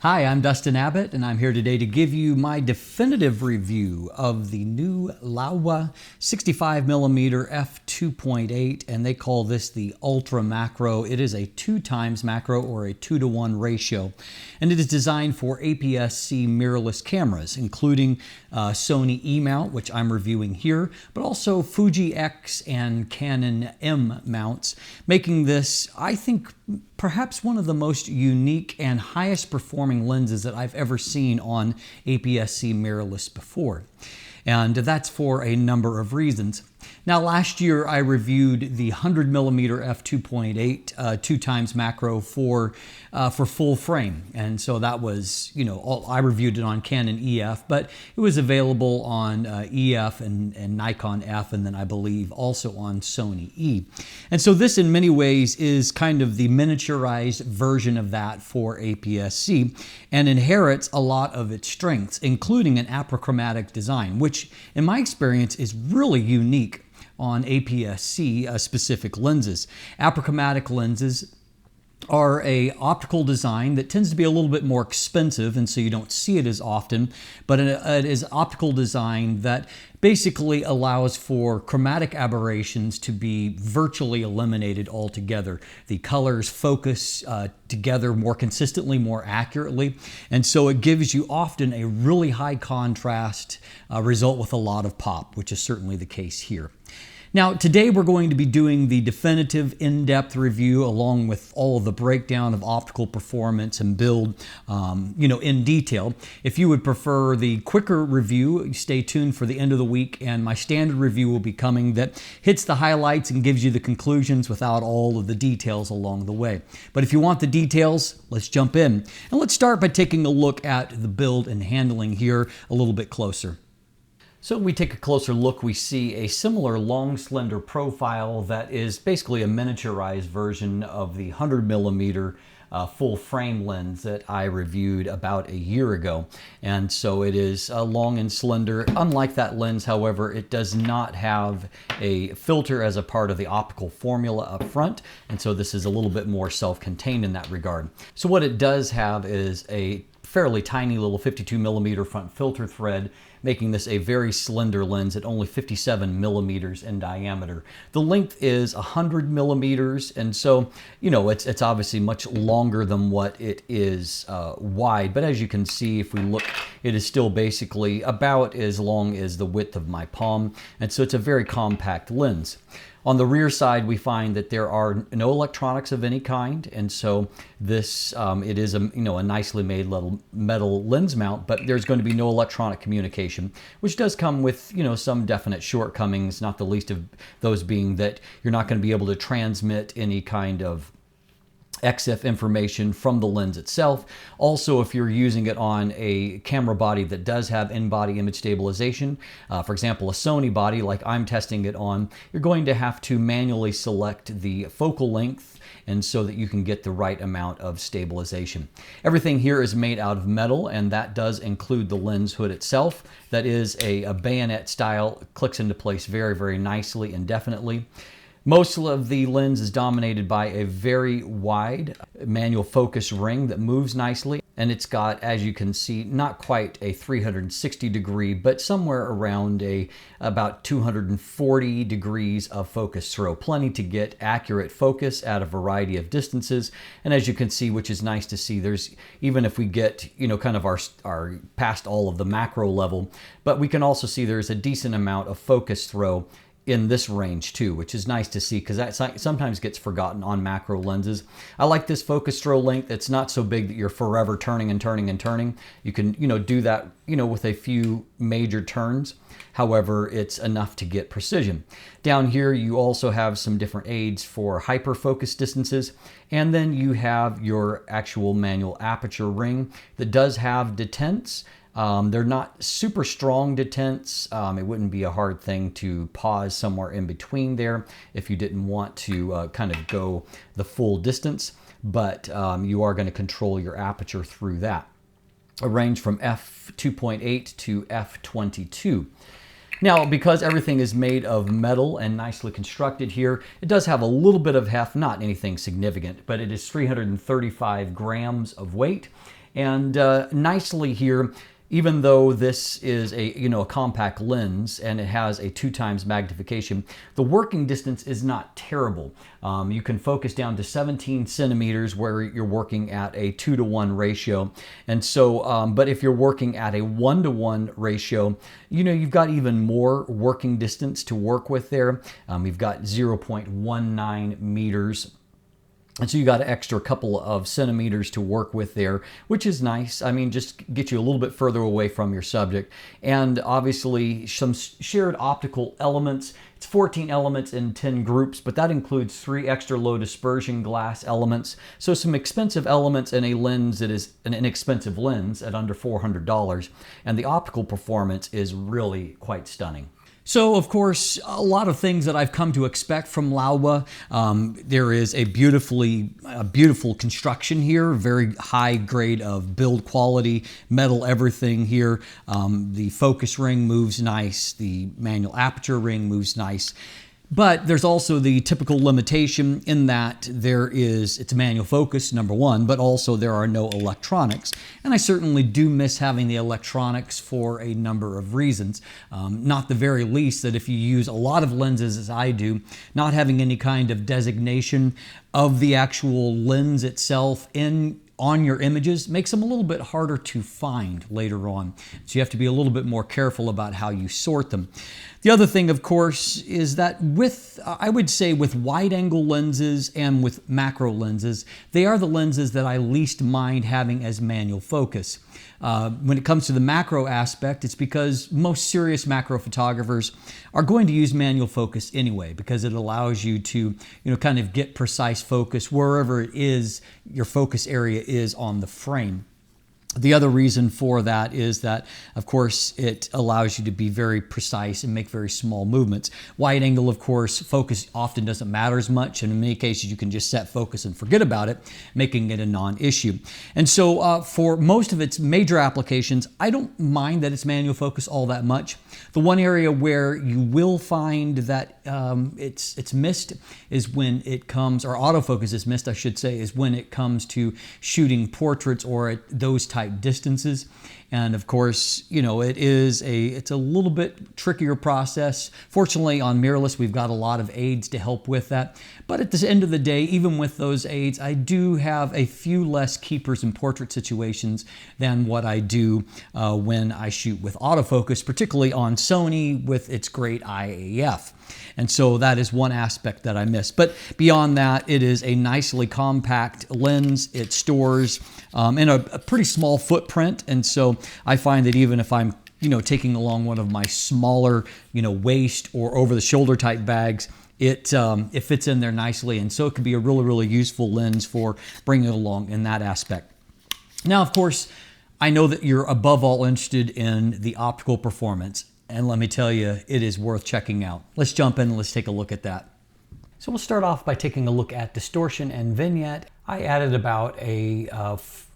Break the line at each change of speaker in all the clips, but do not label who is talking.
Hi, I'm Dustin Abbott, and I'm here today to give you my definitive review of the new Laowa 65mm F2.8, and they call this the Ultra Macro. It is a 2x macro or a 2-to-1 ratio, and it is designed for APS-C mirrorless cameras, including Sony E mount, which I'm reviewing here, but also Fuji X and Canon M mounts, making this, I think, perhaps one of the most unique and highest performing lenses that I've ever seen on APS-C mirrorless before. And that's for a number of reasons. Now, last year I reviewed the 100mm f2.8 2x macro for full frame, and so that was, I reviewed it on Canon EF, but it was available on EF and Nikon F, and then I believe also on Sony E. And so this in many ways is kind of the miniaturized version of that for APS-C, and inherits a lot of its strengths, including an apochromatic design, which in my experience is really unique on APS-C specific lenses. Apochromatic lenses are a optical design that tends to be a little bit more expensive, and so you don't see it as often, but it is optical design that basically allows for chromatic aberrations to be virtually eliminated altogether. The colors focus together more consistently, more accurately, and so it gives you often a really high contrast result with a lot of pop, which is certainly the case here. Now, today we're going to be doing the definitive in-depth review along with all of the breakdown of optical performance and build, in detail. If you would prefer the quicker review, stay tuned for the end of the week, and my standard review will be coming that hits the highlights and gives you the conclusions without all of the details along the way. But if you want the details, let's jump in. And let's start by taking a look at the build and handling here a little bit closer. So when we take a closer look, we see a similar long, slender profile that is basically a miniaturized version of the 100mm full frame lens that I reviewed about a year ago. And so it is long and slender. Unlike that lens, however, it does not have a filter as a part of the optical formula up front. And so this is a little bit more self-contained in that regard. So what it does have is a fairly tiny little 52mm front filter thread, making this a very slender lens at only 57mm in diameter. The length is 100mm, and so, it's obviously much longer than what it is wide, but as you can see, if we look, it is still basically about as long as the width of my palm, and so it's a very compact lens. On the rear side, we find that there are no electronics of any kind, and so this it is a nicely made little metal lens mount, but there's going to be no electronic communication, which does come with some definite shortcomings, not the least of those being that you're not going to be able to transmit any kind of EXIF information from the lens itself. Also, if you're using it on a camera body that does have in-body image stabilization, for example, a Sony body like I'm testing it on, you're going to have to manually select the focal length and so that you can get the right amount of stabilization. Everything here is made out of metal, and that does include the lens hood itself. That is a bayonet style, clicks into place very, very nicely and definitely. Most of the lens is dominated by a very wide manual focus ring that moves nicely, and it's got, as you can see, not quite a 360 degree, but somewhere around about 240 degrees of focus throw. Plenty to get accurate focus at a variety of distances, and as you can see, which is nice to see, there's, even if we get, kind of our past all of the macro level, but we can also see there's a decent amount of focus throw in this range too, which is nice to see because that sometimes gets forgotten on macro lenses. I like this focus throw length. It's not so big that you're forever turning and turning and turning. You can, do that, with a few major turns. However, it's enough to get precision. Down here, you also have some different aids for hyperfocus distances, and then you have your actual manual aperture ring that does have detents. They're not super strong detents. It wouldn't be a hard thing to pause somewhere in between there if you didn't want to kind of go the full distance, but you are going to control your aperture through that. A range from f2.8 to f22. Now, because everything is made of metal and nicely constructed here, it does have a little bit of heft, not anything significant, but it is 335 grams of weight. And nicely here, even though this is a compact lens and it has a 2x magnification, the working distance is not terrible. You can focus down to 17 centimeters where you're working at a 2:1 ratio. And so, but if you're working at a 1:1 ratio, you've got even more working distance to work with there. You've got 0.19 meters. And so you got an extra couple of centimeters to work with there, which is nice. I mean, just get you a little bit further away from your subject. And obviously some shared optical elements. It's 14 elements in 10 groups, but that includes 3 extra low dispersion glass elements. So some expensive elements in a lens that is an inexpensive lens at under $400. And the optical performance is really quite stunning. So, of course, a lot of things that I've come to expect from Laowa. There is a beautiful construction here, very high grade of build quality, metal everything here. The focus ring moves nice. The manual aperture ring moves nice. But there's also the typical limitation in that it's a manual focus, number one, but also there are no electronics. And I certainly do miss having the electronics for a number of reasons. Not the very least that if you use a lot of lenses as I do, not having any kind of designation of the actual lens itself on your images makes them a little bit harder to find later on. So you have to be a little bit more careful about how you sort them. The other thing, of course, is that I would say with wide angle lenses and with macro lenses, they are the lenses that I least mind having as manual focus. When it comes to the macro aspect, it's because most serious macro photographers are going to use manual focus anyway, because it allows you to, kind of get precise focus wherever it is your focus area is on the frame. The other reason for that is that, of course, it allows you to be very precise and make very small movements. Wide angle, of course, focus often doesn't matter as much, and in many cases you can just set focus and forget about it, making it a non-issue. And so for most of its major applications, I don't mind that it's manual focus all that much. The one area where you will find that it's missed is when it comes, or autofocus is missed, I should say, is when it comes to shooting portraits or at those type distances. And of course, it's a little bit trickier process. Fortunately, on mirrorless, we've got a lot of aids to help with that. But at the end of the day, even with those aids, I do have a few less keepers in portrait situations than what I do when I shoot with autofocus, particularly on Sony with its great IAF. And so that is one aspect that I miss. But beyond that, it is a nicely compact lens. It stores in a pretty small footprint. And so I find that even if I'm, taking along one of my smaller, waist or over the shoulder type bags, it fits in there nicely. And so it could be a really, really useful lens for bringing it along in that aspect. Now, of course, I know that you're above all interested in the optical performance. And let me tell you, it is worth checking out. Let's jump in and let's take a look at that. So we'll start off by taking a look at distortion and vignette. I added about a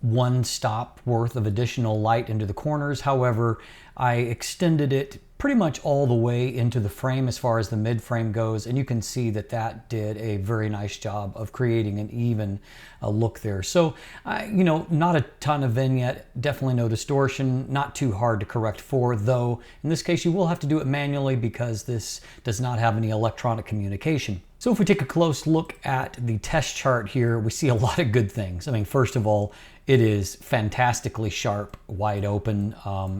1 stop worth of additional light into the corners. However, I extended it pretty much all the way into the frame as far as the mid frame goes, and you can see that that did a very nice job of creating an even look there. So, not a ton of vignette, definitely no distortion, not too hard to correct for, though in this case you will have to do it manually because this does not have any electronic communication. So if we take a close look at the test chart here, we see a lot of good things. I mean, first of all, it is fantastically sharp, wide open.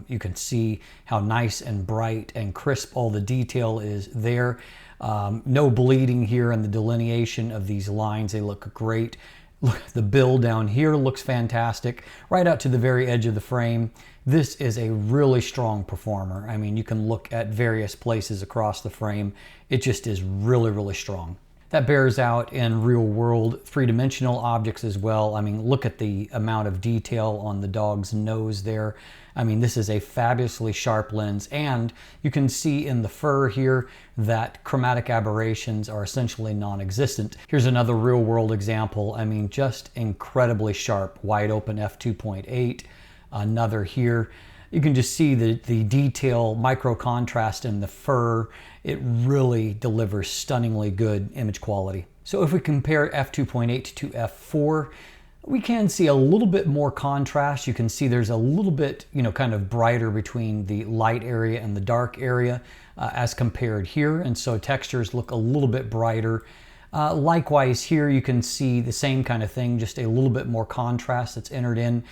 You can see how nice and bright and crisp all the detail is there. No bleeding here in the delineation of these lines. They look great. Look, the bill down here looks fantastic, right out to the very edge of the frame. This is a really strong performer. I mean, you can look at various places across the frame. It just is really, really strong. That bears out in real world three-dimensional objects as well. I mean, look at the amount of detail on the dog's nose there. I mean, this is a fabulously sharp lens, and you can see in the fur here that chromatic aberrations are essentially non-existent. Here's another real world example. I mean, just incredibly sharp, wide open f2.8. Another here. You can just see the detail, micro contrast in the fur. It really delivers stunningly good image quality. So if we compare f2.8 to f4, We can see a little bit more contrast. You can see there's a little bit, kind of brighter between the light area and the dark area as compared here. And so textures look a little bit brighter. Likewise here you can see the same kind of thing, just a little bit more contrast that's entered in.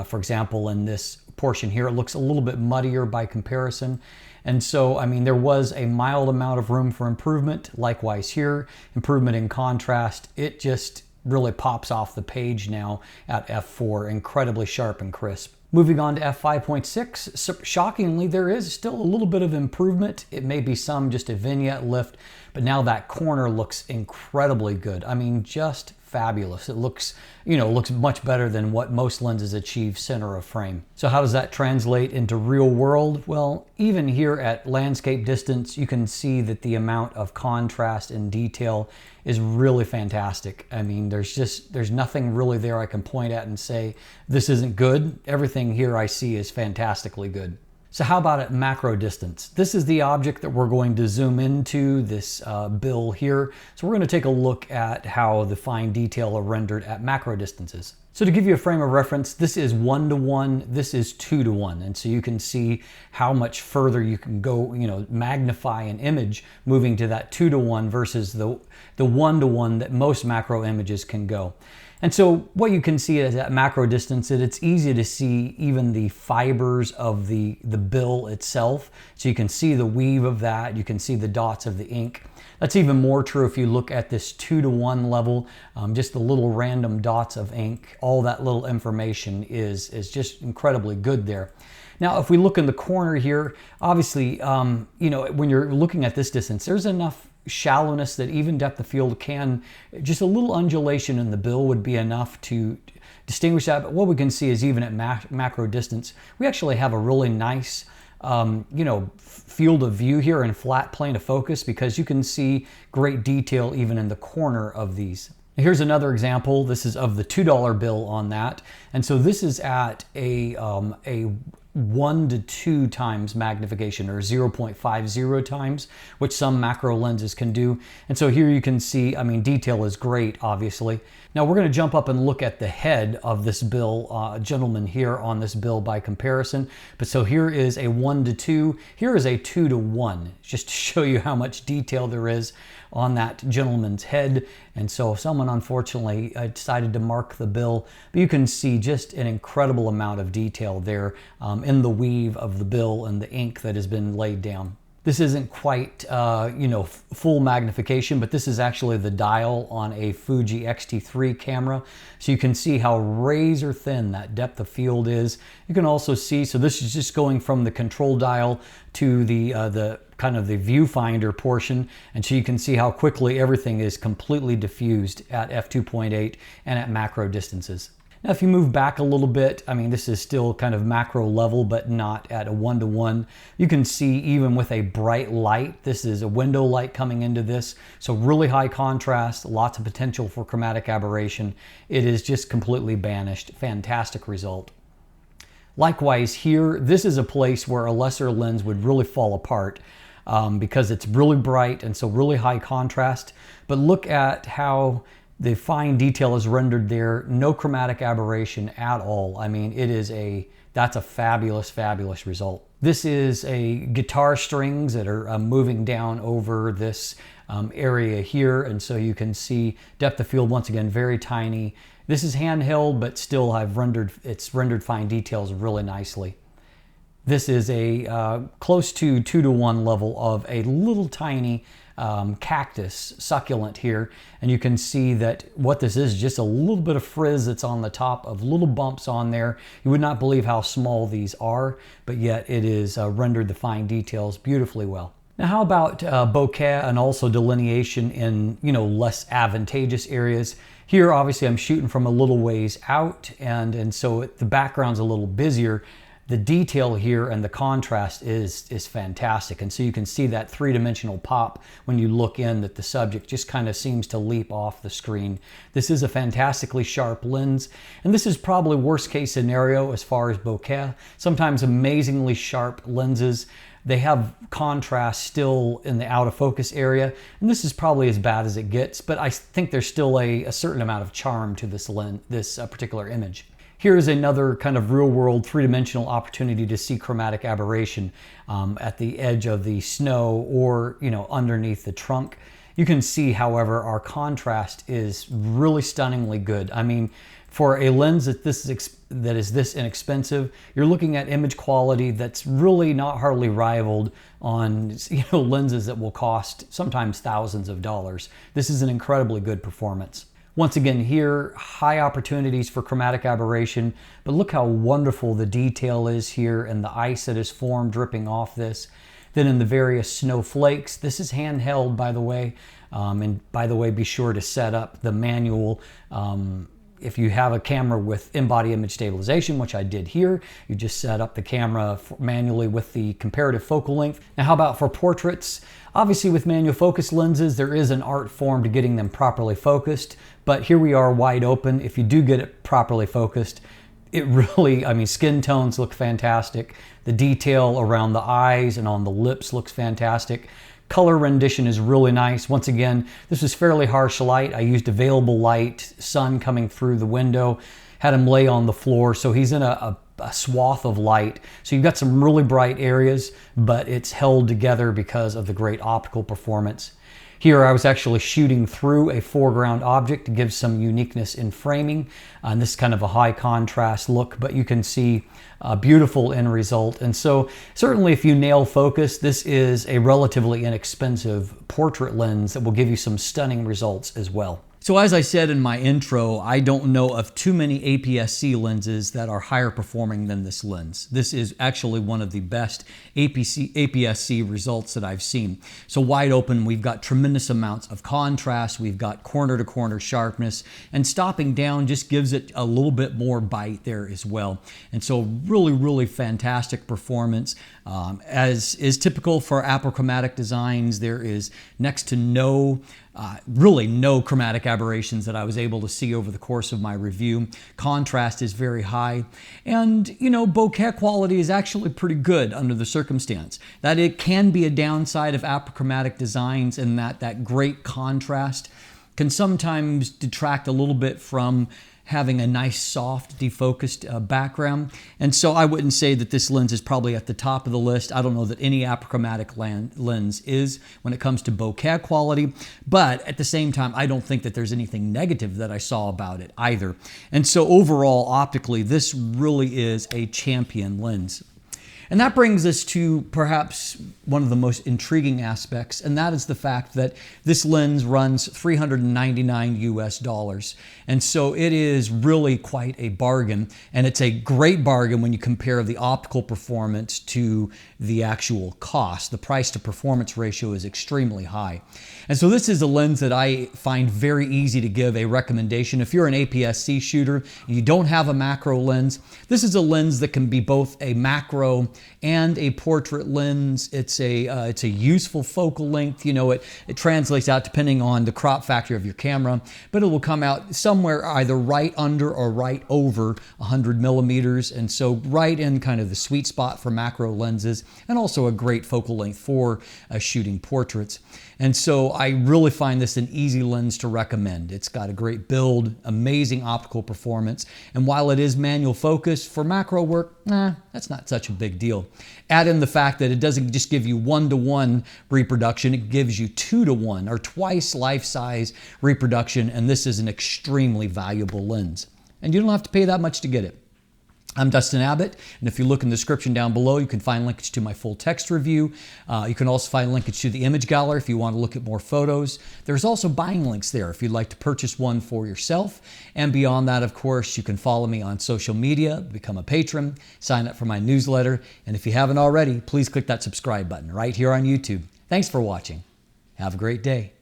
For example, in this portion here, it looks a little bit muddier by comparison. And so, I mean, there was a mild amount of room for improvement. Likewise here, improvement in contrast. It just really pops off the page now at f4, incredibly sharp and crisp. Moving on to f5.6, shockingly, there is still a little bit of improvement. It may be just a vignette lift, but now that corner looks incredibly good. I mean, just fabulous. It looks, looks much better than what most lenses achieve center of frame. So how does that translate into real world? Well, even here at landscape distance, you can see that the amount of contrast and detail is really fantastic. I mean, there's nothing really there I can point at and say, this isn't good. Everything here I see is fantastically good. So how about at macro distance? This is the object that we're going to zoom into, this bill here. So we're going to take a look at how the fine detail are rendered at macro distances. So to give you a frame of reference, this is 1:1, this is 2:1. And so you can see how much further you can go, magnify an image moving to that 2:1 versus the 1:1 that most macro images can go. And so what you can see is at macro distance that it's easy to see even the fibers of the bill itself. So you can see the weave of that, you can see the dots of the ink. That's even more true if you look at this 2:1 level, just the little random dots of ink. All that little information is just incredibly good there. Now, if we look in the corner here, obviously, when you're looking at this distance, there's enough shallowness that even depth of field can, just a little undulation in the bill would be enough to distinguish that. But what we can see is even at macro distance, we actually have a really nice, field of view here and flat plane of focus, because you can see great detail even in the corner of these. Here's another example. This is of the $2 bill on that. And so this is at a 1 to 2 times magnification, or 0.50 times, which some macro lenses can do. And so here you can see, I mean, detail is great, obviously. Now we're going to jump up and look at the head of this bill, gentleman here on this bill by comparison. But so here is a 1 to 2, here is a 2 to 1, just to show you how much detail there is on that gentleman's head. And so someone unfortunately decided to mark the bill, but you can see just an incredible amount of detail there in the weave of the bill and the ink that has been laid down. This isn't quite, full magnification, but this is actually the dial on a Fuji X-T3 camera. So you can see how razor thin that depth of field is. You can also see, so this is just going from the control dial to the kind of the viewfinder portion. And so you can see how quickly everything is completely diffused at f2.8 and at macro distances. Now, if you move back a little bit, I mean, this is still kind of macro level, but not at a 1-to-1. You can see even with a bright light, this is a window light coming into this. So really high contrast, lots of potential for chromatic aberration. It is just completely banished. Fantastic result. Likewise here, this is a place where a lesser lens would really fall apart because it's really bright and so really high contrast. But look at how the fine detail is rendered there, no chromatic aberration at all. I mean, that's a fabulous, fabulous result. This is a guitar strings that are moving down over this area here. And so you can see depth of field, once again, very tiny. This is handheld, but still it's rendered fine details really nicely. This is a close to 2-to-1 level of a little tiny cactus succulent here, and you can see that what this is just a little bit of frizz that's on the top of little bumps on there. You would not believe how small these are, but yet it is rendered the fine details beautifully well. Now how about bokeh and also delineation in less advantageous areas? Here obviously I'm shooting from a little ways out, and so the background's a little busier. The detail here and the contrast is fantastic. And so you can see that three-dimensional pop when you look in, that the subject just kind of seems to leap off the screen. This is a fantastically sharp lens. And this is probably worst case scenario as far as bokeh. Sometimes amazingly sharp lenses They have contrast still in the out of focus area, and this is probably as bad as it gets, but I think there's still a certain amount of charm to this particular image. Here is another kind of real-world three-dimensional opportunity to see chromatic aberration at the edge of the snow or, underneath the trunk. You can see, however, our contrast is really stunningly good. I mean, for a lens that is this inexpensive, you're looking at image quality that's really not hardly rivaled on lenses that will cost sometimes thousands of dollars. This is an incredibly good performance. Once again here, high opportunities for chromatic aberration, but look how wonderful the detail is here and the ice that is formed dripping off this. Then in the various snowflakes, this is handheld, by the way, and by the way, be sure to set up the manual. If you have a camera with in-body image stabilization, which I did here, you just set up the camera manually with the comparative focal length. Now, how about for portraits? Obviously, with manual focus lenses, there is an art form to getting them properly focused, but here we are wide open. If you do get it properly focused, it really, skin tones look fantastic. The detail around the eyes and on the lips looks fantastic. Color rendition is really nice. Once again, this is fairly harsh light. I used available light, sun coming through the window, had him lay on the floor, so he's in a swath of light. So you've got some really bright areas, but it's held together because of the great optical performance. Here I was actually shooting through a foreground object to give some uniqueness in framing. And this is kind of a high contrast look, but you can see a beautiful end result. And so certainly if you nail focus, this is a relatively inexpensive portrait lens that will give you some stunning results as well. So as I said in my intro, I don't know of too many APS-C lenses that are higher performing than this lens. This is actually one of the best APS-C results that I've seen. So wide open, we've got tremendous amounts of contrast, we've got corner-to-corner sharpness, and stopping down just gives it a little bit more bite there as well. And so really, really fantastic performance. As is typical for Apochromatic designs, there is next to really no chromatic aberrations that I was able to see over the course of my review. Contrast is very high, and bokeh quality is actually pretty good under the circumstance. That it can be a downside of Apochromatic designs in that great contrast can sometimes detract a little bit from having a nice soft defocused background. And so I wouldn't say that this lens is probably at the top of the list. I don't know that any Apochromatic lens is when it comes to bokeh quality, but at the same time, I don't think that there's anything negative that I saw about it either. And so overall, optically, this really is a champion lens. And that brings us to perhaps one of the most intriguing aspects, and that is the fact that this lens runs $399 US. And so it is really quite a bargain, and it's a great bargain when you compare the optical performance to the actual cost. The price to performance ratio is extremely high. And so this is a lens that I find very easy to give a recommendation. If you're an APS-C shooter and you don't have a macro lens, this is a lens that can be both a macro and a portrait lens. It's a useful focal length. It translates out depending on the crop factor of your camera, but it will come out somewhere either right under or right over 100 millimeters. And so right in kind of the sweet spot for macro lenses, and also a great focal length for shooting portraits. And so I really find this an easy lens to recommend. It's got a great build, amazing optical performance, and while it is manual focus, for macro work, that's not such a big deal. Add in the fact that it doesn't just give you 1-to-1 reproduction, it gives you 2-to-1 or twice life-size reproduction, and this is an extremely valuable lens. And you don't have to pay that much to get it. I'm Dustin Abbott, and if you look in the description down below, you can find linkage to my full text review. You can also find linkage to the image gallery if you want to look at more photos. There's also buying links there if you'd like to purchase one for yourself. And beyond that, of course, you can follow me on social media, become a patron, sign up for my newsletter, and if you haven't already, please click that subscribe button right here on YouTube. Thanks for watching. Have a great day.